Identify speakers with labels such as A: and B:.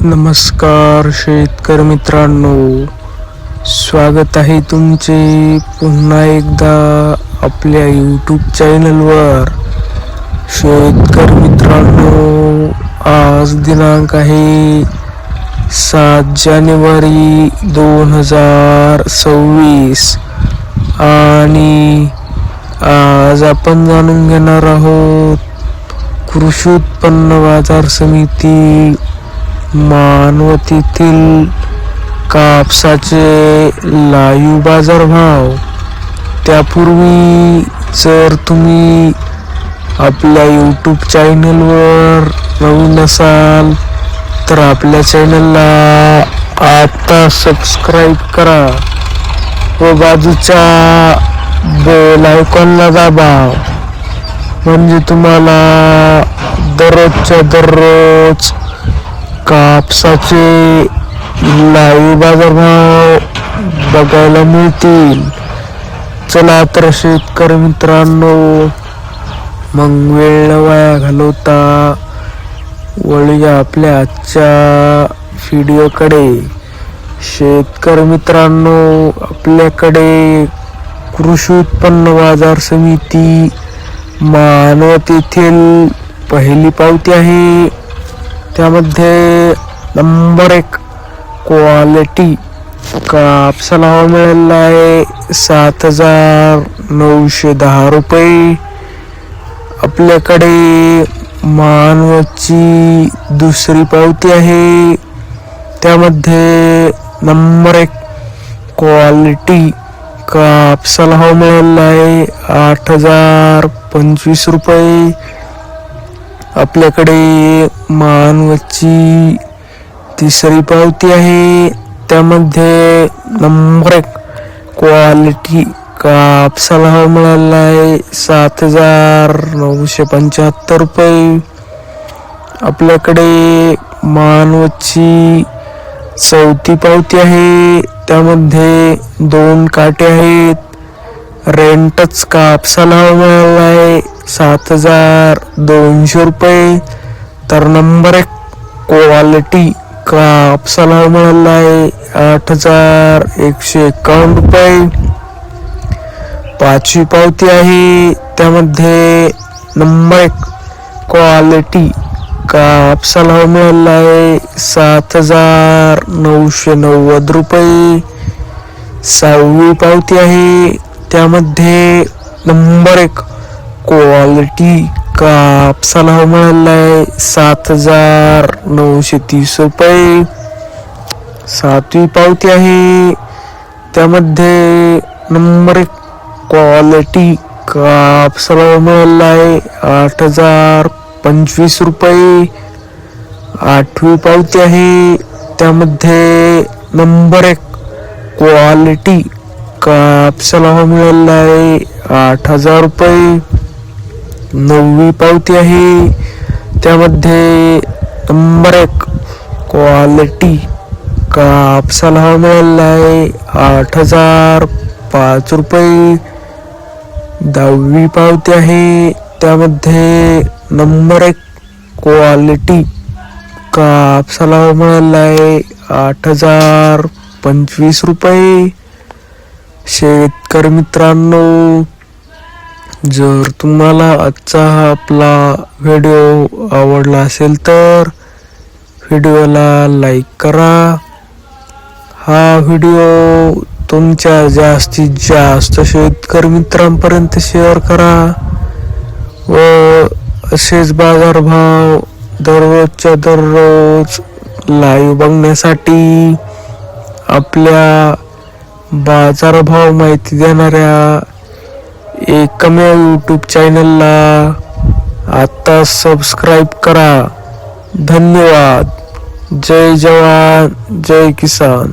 A: नमस्कार शेतकरी मित्रांनो, स्वागत आहे तुमचे पुन्हा एकदा आपल्या यूट्यूब चॅनलवर। शेतकरी मित्रांनो, आज दिनांक आहे 7 जानेवारी 2026 आणि आज आपण जाणून घेणार आहोत कृषी उत्पन्न बाजार समिती मानवतीतील कापसाचे लाईव्ह बाजारभाव। त्यापूर्वी जर तुम्ही आपल्या यूट्यूब चॅनलवर नवीन असाल तर आपल्या चॅनलला आता सबस्क्राईब करा व बाजूच्या बेल आयकॉनला दाबा, म्हणजे तुम्हाला दररोजच्या दररोज कापसाचे लाईव्ह बाजारभाव बघायला मिळतील। चला तर शेतकरी मित्रांनो, मग वेळ वाया घालवता वळूया आपल्या आजच्या व्हिडिओकडे। शेतकरी मित्रांनो, आपल्याकडे कृषी उत्पन्न बाजार समिती मानवतीतील पहिली पावती आहे। त्यामध्ये नंबर 1 क्वालिटी कापसाला भाव मिळालेला आहे 7,910 रुपये। आपल्याकडे मानवची दुसरी पावती आहे। त्यामध्ये नंबर 1 क्वालिटी कापसाला भाव मिळालेला आहे 8,025 रुपये। आपल्याकडे मानवची तिसरी पावती आहे। त्यामध्ये नंबर 1 क्वालिटी कापसाला भाव मिळालेला आहे 7,975 रुपये। आपल्याकडे मानवची चौथी पावती आहे। त्यामध्ये 2 काटे आहेत। रेंटच कापसाला भाव मिळाला आहे 7,200 रुपये। तर नंबर 1 क्वालिटी कापसाला भाव मिळाला आहे 8,151 रुपये। पाचवी पावती आहे। त्यामध्ये नंबर 1 क्वालिटी कापसाला भाव मिळाला आहे 7,990 रुपये। सहावी पावती आहे। त्यामध्ये नंबर 1 क्वालिटी कापसाला भाव मिळाला आहे 7,930 रुपये। सातवी पावती आहे। त्यामध्ये नंबर 1 क्वालिटी कापसाला भाव मिळाला आहे 8,025 रुपये। आठवी पावती आहे। त्यामध्ये नंबर 1 क्वालिटी कापसाला भाव मिळाला आहे 8,000 रुपये। नववी पावती आहे। त्यामध्ये नंबर 1 क्वालिटी कापसाला भाव मिळाला आहे 8,005 रुपये। 10वी पावती आहे। त्यामध्ये नंबर 1 क्वालिटी कापसाला भाव मिळाला आहे 8,025 रुपये। शेतकरी मित्रांनो, जर तुम्हाला आजचा हा आपला व्हिडिओ आवडला असेल तर व्हिडिओला लाईक करा। हा व्हिडिओ तुमच्या जास्तीत जास्त शेतकरी मित्रांपर्यंत शेअर करा व असेच बाजारभाव दररोजच्या दररोज लाईव्ह बघण्यासाठी आपल्या बाजारभाव माहिती देणाऱ्या एकमेव यूट्यूब चॅनलला आता सबस्क्राईब करा। धन्यवाद। जय जवान जय किसान।